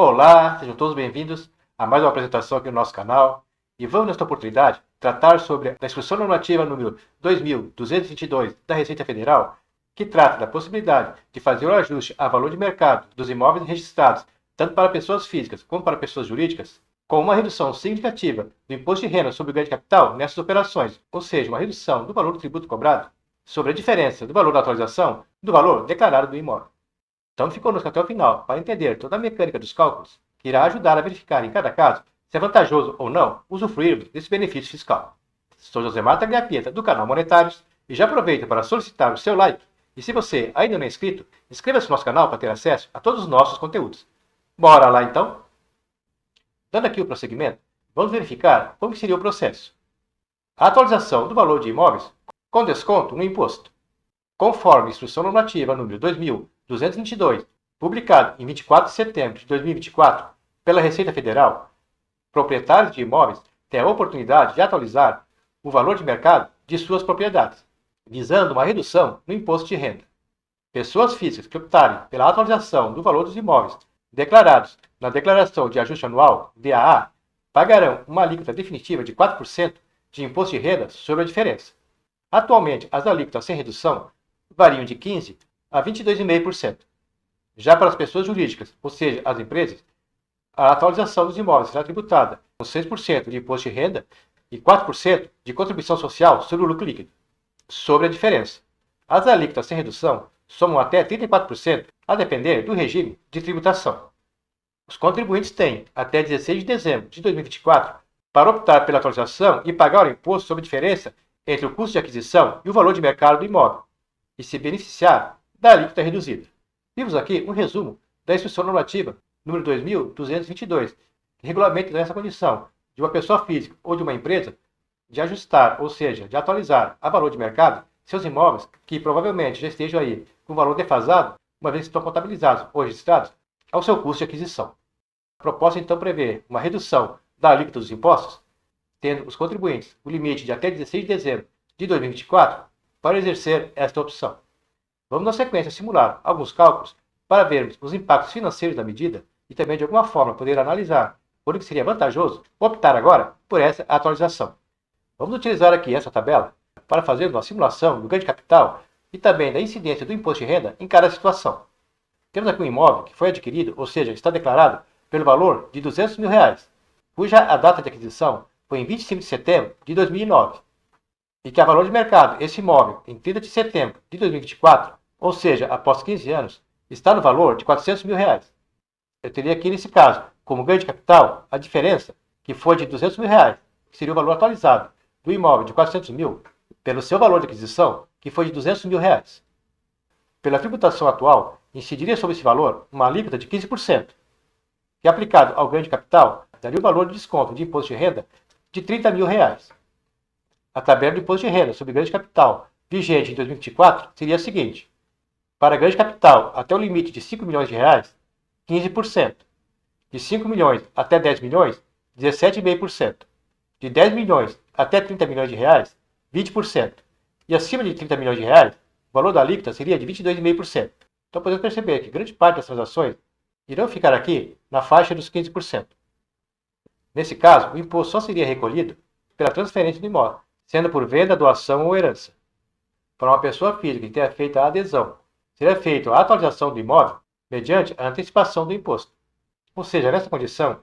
Olá, sejam todos bem-vindos a mais uma apresentação aqui no nosso canal. E vamos, nesta oportunidade, tratar sobre a Disposição Normativa número 2222 da Receita Federal, que trata da possibilidade de fazer o ajuste a valor de mercado dos imóveis registrados, tanto para pessoas físicas como para pessoas jurídicas, com uma redução significativa do imposto de renda sobre o ganho de capital nessas operações, ou seja, uma redução do valor do tributo cobrado sobre a diferença do valor da atualização do valor declarado do imóvel. Então ficou conosco até o final para entender toda a mecânica dos cálculos, que irá ajudar a verificar em cada caso se é vantajoso ou não usufruir desse benefício fiscal. Sou Josemar Tagliapieta, do canal Monetários, e já aproveito para solicitar o seu like, e se você ainda não é inscrito, inscreva-se no nosso canal para ter acesso a todos os nossos conteúdos. Bora lá então? Dando aqui o prosseguimento, vamos verificar como seria o processo. A atualização do valor de imóveis com desconto no imposto. Conforme a Instrução Normativa número 2222, publicada em 24 de setembro de 2024 pela Receita Federal, proprietários de imóveis têm a oportunidade de atualizar o valor de mercado de suas propriedades, visando uma redução no imposto de renda. Pessoas físicas que optarem pela atualização do valor dos imóveis declarados na Declaração de Ajuste Anual, DAA, pagarão uma alíquota definitiva de 4% de imposto de renda sobre a diferença. Atualmente, as alíquotas sem redução variam de 15% a 22,5%. Já para as pessoas jurídicas, ou seja, as empresas, a atualização dos imóveis será tributada com 6% de imposto de renda e 4% de contribuição social sobre o lucro líquido, sobre a diferença. As alíquotas sem redução somam até 34%, a depender do regime de tributação. Os contribuintes têm até 16 de dezembro de 2024 para optar pela atualização e pagar o imposto sobre a diferença entre o custo de aquisição e o valor de mercado do imóvel, e se beneficiar da alíquota reduzida. Vimos aqui um resumo da Instrução Normativa número 2222, que regulamenta essa condição de uma pessoa física ou de uma empresa de ajustar, ou seja, de atualizar a valor de mercado seus imóveis que provavelmente já estejam aí com valor defasado, uma vez que estão contabilizados ou registrados, ao seu custo de aquisição. A proposta então prevê uma redução da alíquota dos impostos, tendo os contribuintes o limite de até 16 de dezembro de 2024 para exercer esta opção. Vamos na sequência simular alguns cálculos para vermos os impactos financeiros da medida e também de alguma forma poder analisar por que seria vantajoso optar agora por essa atualização. Vamos utilizar aqui essa tabela para fazer uma simulação do ganho de capital e também da incidência do imposto de renda em cada situação. Temos aqui um imóvel que foi adquirido, ou seja, está declarado pelo valor de R$200 mil, cuja a data de aquisição foi em 25 de setembro de 2009, e que a valor de mercado esse imóvel em 30 de setembro de 2024, ou seja, após 15 anos, está no valor de R$400 mil. Eu teria aqui, nesse caso, como ganho de capital, a diferença, que foi de R$200 mil, que seria o valor atualizado do imóvel de R$400 mil, pelo seu valor de aquisição, que foi de R$200 mil. Pela tributação atual, incidiria sobre esse valor uma alíquota de 15%, que aplicado ao ganho de capital, daria o valor de desconto de imposto de renda de R$30 mil. A tabela do imposto de renda sobre ganho de capital vigente em 2024 seria a seguinte: para ganho de capital até o limite de R$5 milhões, 15%. De 5 milhões até 10 milhões, 17,5%. De 10 milhões até 30 milhões de reais, 20%. E acima de 30 milhões de reais, o valor da alíquota seria de 22,5%. Então podemos perceber que grande parte das transações irão ficar aqui na faixa dos 15%. Nesse caso, o imposto só seria recolhido pela transferência do imóvel, sendo por venda, doação ou herança. Para uma pessoa física que tenha feito a adesão, será feita a atualização do imóvel mediante a antecipação do imposto. Ou seja, nessa condição,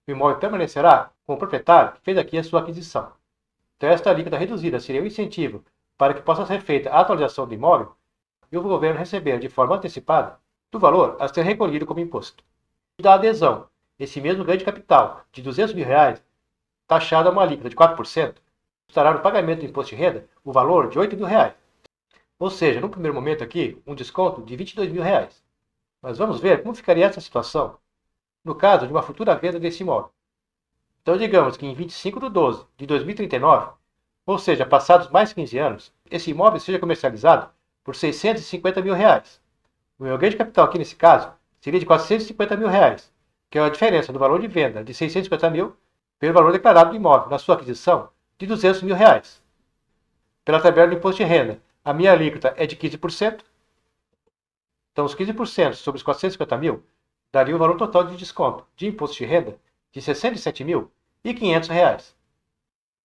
o imóvel permanecerá com o proprietário que fez aqui a sua aquisição. Então, esta alíquota reduzida seria um incentivo para que possa ser feita a atualização do imóvel e o governo receber de forma antecipada do valor a ser recolhido como imposto. E da adesão, esse mesmo ganho de capital de R$200 mil, taxado a uma alíquota de 4%, estará no pagamento do imposto de renda o valor de R$8 mil. Ou seja, no primeiro momento aqui, um desconto de R$22 mil. Mas vamos ver como ficaria essa situação no caso de uma futura venda desse imóvel. Então, digamos que em 25 de 12 de 2039, ou seja, passados mais 15 anos, esse imóvel seja comercializado por R$650 mil. O meu ganho de capital aqui nesse caso seria de R$450 mil, que é a diferença do valor de venda de 650 mil pelo valor declarado do imóvel na sua aquisição de R$200 mil. Pela tabela do imposto de renda, a minha alíquota é de 15%. Então, os 15% sobre os 450 mil daria o valor total de desconto de imposto de renda de R$ 67.500.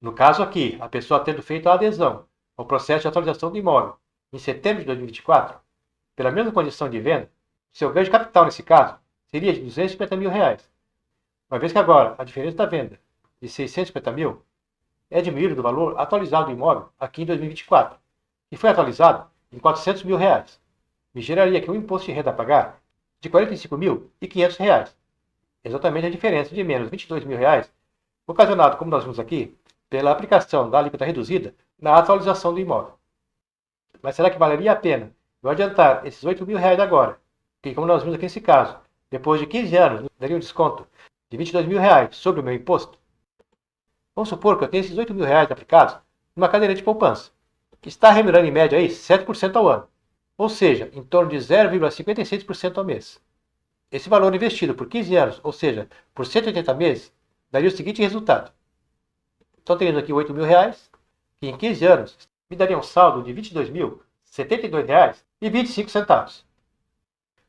No caso aqui, a pessoa tendo feito a adesão ao processo de atualização do imóvel em setembro de 2024, pela mesma condição de venda, seu ganho de capital nesse caso seria de R$ 250 mil, uma vez que agora a diferença da venda de 650 mil é diminuída do valor atualizado do imóvel aqui em 2024, que foi atualizado em R$ 400 mil, me geraria aqui um imposto de renda a pagar de R$ 45.500, exatamente a diferença de menos R$ 22 mil, ocasionado, como nós vimos aqui, pela aplicação da alíquota reduzida na atualização do imóvel. Mas será que valeria a pena eu adiantar esses R$ 8 mil agora? Que, como nós vimos aqui nesse caso, depois de 15 anos, daria um desconto de R$ 22 mil sobre o meu imposto? Vamos supor que eu tenho esses R$ 8 mil aplicados numa caderneta de poupança, que está remunerando em média aí 7% ao ano, ou seja, em torno de 0,56% ao mês. Esse valor investido por 15 anos, ou seja, por 180 meses, daria o seguinte resultado. Então teríamos aqui R$ 8 mil, que em 15 anos me daria um saldo de R$ 22.072,25.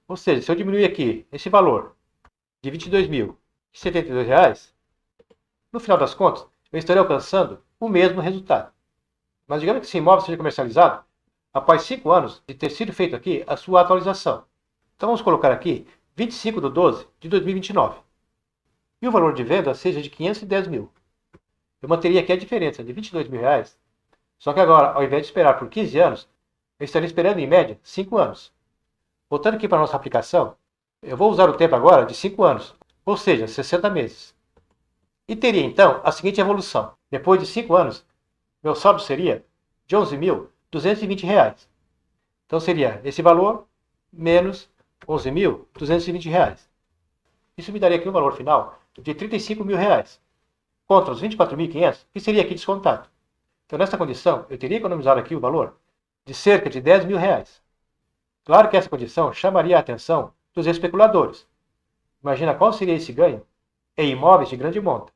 Ou seja, se eu diminuir aqui esse valor de R$ 22.072, no final das contas, eu estarei alcançando o mesmo resultado. Mas digamos que esse imóvel seja comercializado após 5 anos de ter sido feito aqui a sua atualização. Então vamos colocar aqui 25 de 12 de 2029. E o valor de venda seja de 510 mil. Eu manteria aqui a diferença de R$ 22 mil, só que agora, ao invés de esperar por 15 anos, eu estaria esperando em média 5 anos. Voltando aqui para a nossa aplicação, eu vou usar o tempo agora de 5 anos, ou seja, 60 meses. E teria então a seguinte evolução. Depois de 5 anos, meu saldo seria de R$ 11.220. Então seria esse valor menos R$ 11.220. Isso me daria aqui um valor final de R$ 35 mil, contra os R$ 24.500, que seria aqui descontado. Então, nessa condição, eu teria economizado aqui o valor de cerca de R$ 10 mil. Claro que essa condição chamaria a atenção dos especuladores. Imagina qual seria esse ganho em imóveis de grande monta.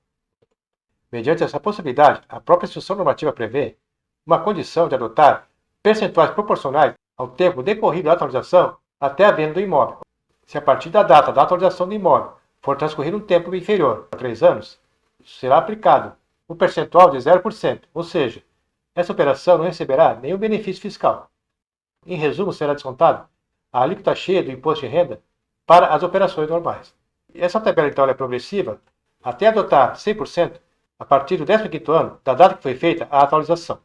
Mediante essa possibilidade, a própria instrução normativa prevê uma condição de adotar percentuais proporcionais ao tempo decorrido da atualização até a venda do imóvel. Se a partir da data da atualização do imóvel for transcorrido um tempo inferior a 3 anos, será aplicado um percentual de 0%, ou seja, essa operação não receberá nenhum benefício fiscal. Em resumo, será descontado a alíquota cheia do imposto de renda para as operações normais. E essa tabela, então, é progressiva até adotar 100% a partir do 15º ano da data que foi feita a atualização.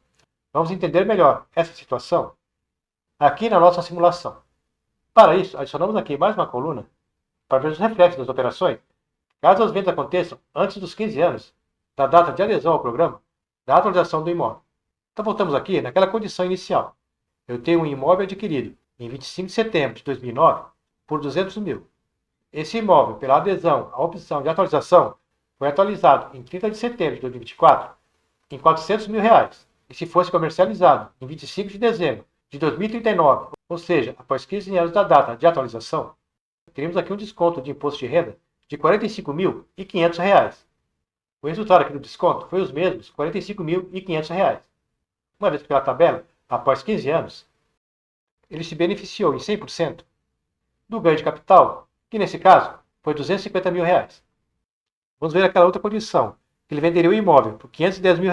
Vamos entender melhor essa situação aqui na nossa simulação. Para isso, adicionamos aqui mais uma coluna para ver os reflexos das operações caso as vendas aconteçam antes dos 15 anos da data de adesão ao programa da atualização do imóvel. Então voltamos aqui naquela condição inicial. Eu tenho um imóvel adquirido em 25 de setembro de 2009 por 200 mil. Esse imóvel, pela adesão à opção de atualização, foi atualizado em 30 de setembro de 2024 em R$ 400 mil. E se fosse comercializado em 25 de dezembro de 2039, ou seja, após 15 anos da data de atualização, teríamos aqui um desconto de imposto de renda de R$ 45.500. O resultado aqui do desconto foi os mesmos R$ 45.500. Uma vez que pela tabela, após 15 anos, ele se beneficiou em 100% do ganho de capital, que nesse caso foi R$ 250 mil. Vamos ver aquela outra condição, que ele venderia o imóvel por R$ 510 mil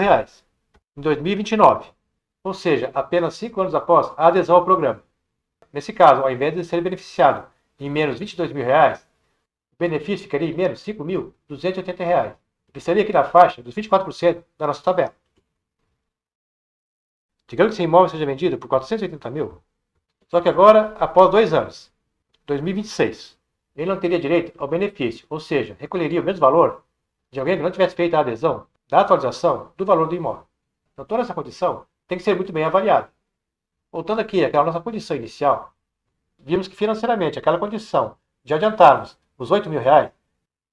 em 2029, ou seja, apenas 5 anos após a adesão ao programa. Nesse caso, ao invés de ser beneficiado em menos R$ 22 mil, o benefício ficaria em menos R$ 5.280. Ele estaria aqui na faixa dos 24% da nossa tabela. Digamos que esse imóvel seja vendido por 480 mil, só que agora, após 2 anos, 2026, ele não teria direito ao benefício, ou seja, recolheria o mesmo valor de alguém que não tivesse feito a adesão da atualização do valor do imóvel. Então, toda essa condição tem que ser muito bem avaliada. Voltando aqui àquela nossa condição inicial, vimos que financeiramente aquela condição de adiantarmos os R$ 8 mil,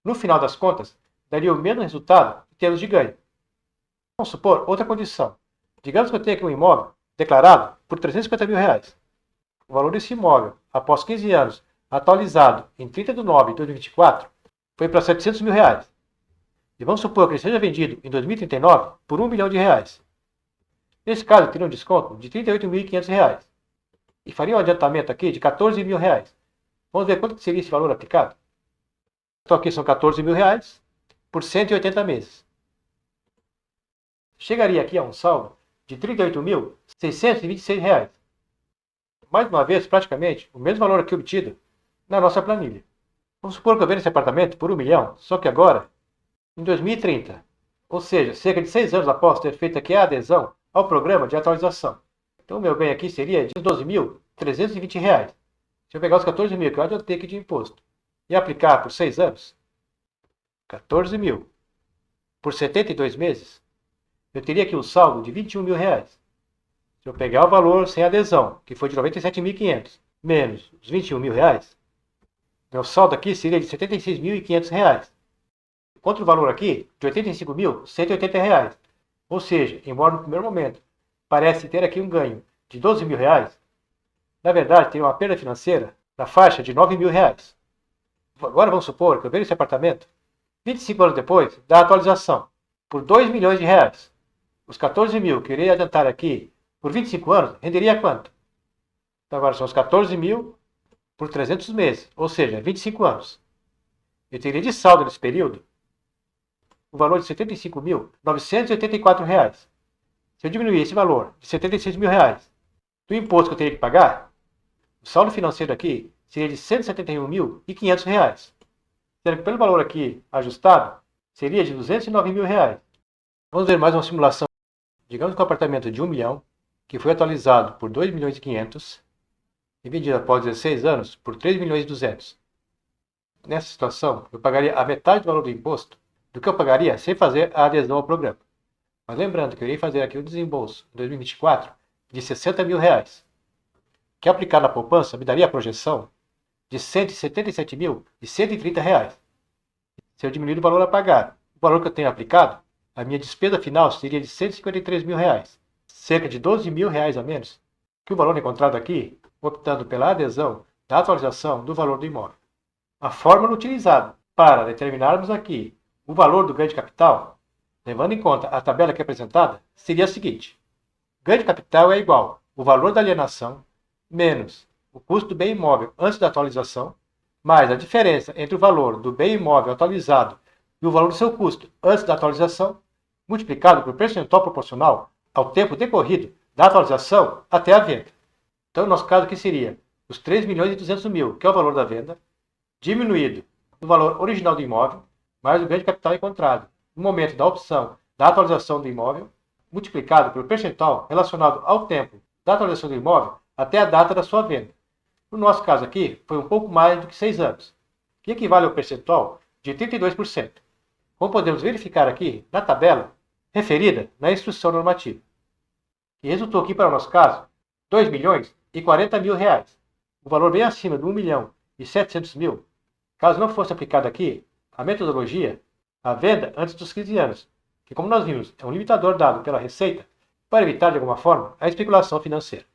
no final das contas, daria o mesmo resultado em termos de ganho. Vamos supor outra condição. Digamos que eu tenho aqui um imóvel declarado por R$ 350 mil. O valor desse imóvel, após 15 anos, atualizado em 30 de nove de 2024, foi para R$ 700 mil. E vamos supor que ele seja vendido em 2039 por R$ 1 milhão. Nesse caso, eu teria um desconto de R$ 38.500 e faria um adiantamento aqui de R$ 14 mil. Vamos ver quanto seria esse valor aplicado. Então aqui são 14 mil reais por 180 meses. Chegaria aqui a um saldo de R$ 38.626 reais. Mais uma vez, praticamente, o mesmo valor aqui obtido na nossa planilha. Vamos supor que eu vendo esse apartamento por R$ 1 milhão, só que agora, em 2030. Ou seja, cerca de 6 anos após ter feito aqui a adesão ao programa de atualização. Então, o meu ganho aqui seria de R$ 12.320 reais. Se eu pegar os 14 mil que eu adiantei aqui de imposto e aplicar por 6 anos, 14 mil por 72 meses, eu teria aqui um saldo de R$ 21 mil reais. Se eu pegar o valor sem adesão, que foi de 97.500, menos os 21 mil reais, meu saldo aqui seria de R$ 76.500 reais. Contra o valor aqui de R$ 85.180 reais. Ou seja, embora no primeiro momento parece ter aqui um ganho de R$ 12 mil reais, na verdade tem uma perda financeira na faixa de R$ 9 mil reais. Agora vamos supor que eu vejo esse apartamento 25 anos depois da atualização por R$ 2 milhões de reais. Os 14 mil que eu irei adiantar aqui por 25 anos renderia quanto? Então agora são os 14 mil por 300 meses, ou seja, 25 anos. Eu teria de saldo nesse período o valor de R$ 75.984 reais. Se eu diminuir esse valor de R$ 76 mil reais do imposto que eu teria que pagar, o saldo financeiro aqui seria de R$ 171.500 reais. Sendo que pelo valor aqui ajustado, seria de R$ 209 mil reais. Vamos ver mais uma simulação. Digamos que o apartamento de 1 milhão, que foi atualizado por 2 milhões e 500, e vendido após 16 anos por 3 milhões e 200. Nessa situação, eu pagaria a metade do valor do imposto do que eu pagaria sem fazer a adesão ao programa. Mas lembrando que eu irei fazer aqui o desembolso em 2024 de R$ 60 mil reais, que aplicado na poupança me daria a projeção de R$ 177.130 reais. Se eu diminuir o valor a pagar, o valor que eu tenho aplicado, a minha despesa final seria de R$ 153 mil reais, cerca de R$ 12 mil reais a menos que o valor encontrado aqui, optando pela adesão da atualização do valor do imóvel. A fórmula utilizada para determinarmos aqui o valor do ganho de capital, levando em conta a tabela aqui apresentada, seria a seguinte. Ganho de capital é igual ao valor da alienação menos o custo do bem imóvel antes da atualização, mais a diferença entre o valor do bem imóvel atualizado e o valor do seu custo antes da atualização, multiplicado por percentual proporcional ao tempo decorrido da atualização até a venda. Então, no nosso caso aqui seria os 3 milhões e 200 mil, que é o valor da venda, diminuído do valor original do imóvel, mais o ganho de capital encontrado no momento da opção da atualização do imóvel, multiplicado pelo percentual relacionado ao tempo da atualização do imóvel até a data da sua venda. No nosso caso aqui, foi um pouco mais do que 6 anos, que equivale ao percentual de 32%. Como podemos verificar aqui na tabela referida na instrução normativa. E resultou aqui para o nosso caso, R$ 2 milhões e 40 mil reais. O valor bem acima do 1 milhão e 700 mil, caso não fosse aplicada aqui a metodologia, a venda antes dos 15 anos, que como nós vimos, é um limitador dado pela Receita para evitar de alguma forma a especulação financeira.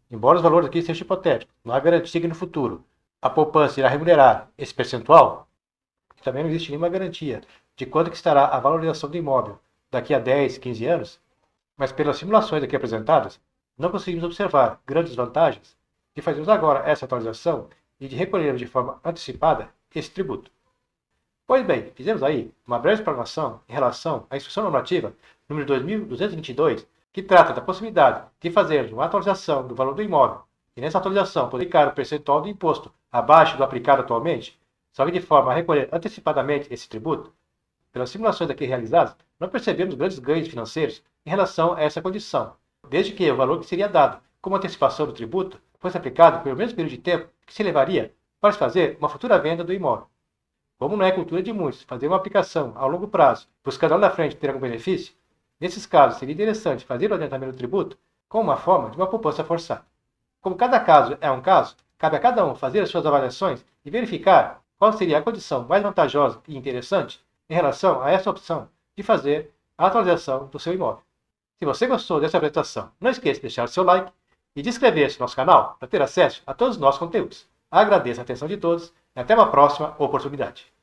Embora os valores aqui sejam hipotéticos, não há garantia que no futuro a poupança irá remunerar esse percentual, também não existe nenhuma garantia de quanto que estará a valorização do imóvel daqui a 10, 15 anos, mas pelas simulações aqui apresentadas, não conseguimos observar grandes vantagens de fazermos agora essa atualização e de recolhermos de forma antecipada esse tributo. Pois bem, fizemos aí uma breve explanação em relação à Instrução Normativa número 2222, que trata da possibilidade de fazermos uma atualização do valor do imóvel e nessa atualização poder aplicar o percentual do imposto abaixo do aplicado atualmente, só que de forma a recolher antecipadamente esse tributo. Pelas simulações aqui realizadas, não percebemos grandes ganhos financeiros em relação a essa condição, desde que o valor que seria dado como antecipação do tributo fosse aplicado pelo mesmo período de tempo que se levaria para se fazer uma futura venda do imóvel. Como não é cultura de muitos fazer uma aplicação a longo prazo, buscando lá na frente ter algum benefício, nesses casos seria interessante fazer o adiantamento do tributo como uma forma de uma poupança forçada. Como cada caso é um caso, cabe a cada um fazer as suas avaliações e verificar qual seria a condição mais vantajosa e interessante em relação a essa opção de fazer a atualização do seu imóvel. Se você gostou dessa apresentação, não esqueça de deixar seu like e de inscrever-se no nosso canal para ter acesso a todos os nossos conteúdos. Agradeço a atenção de todos e até uma próxima oportunidade.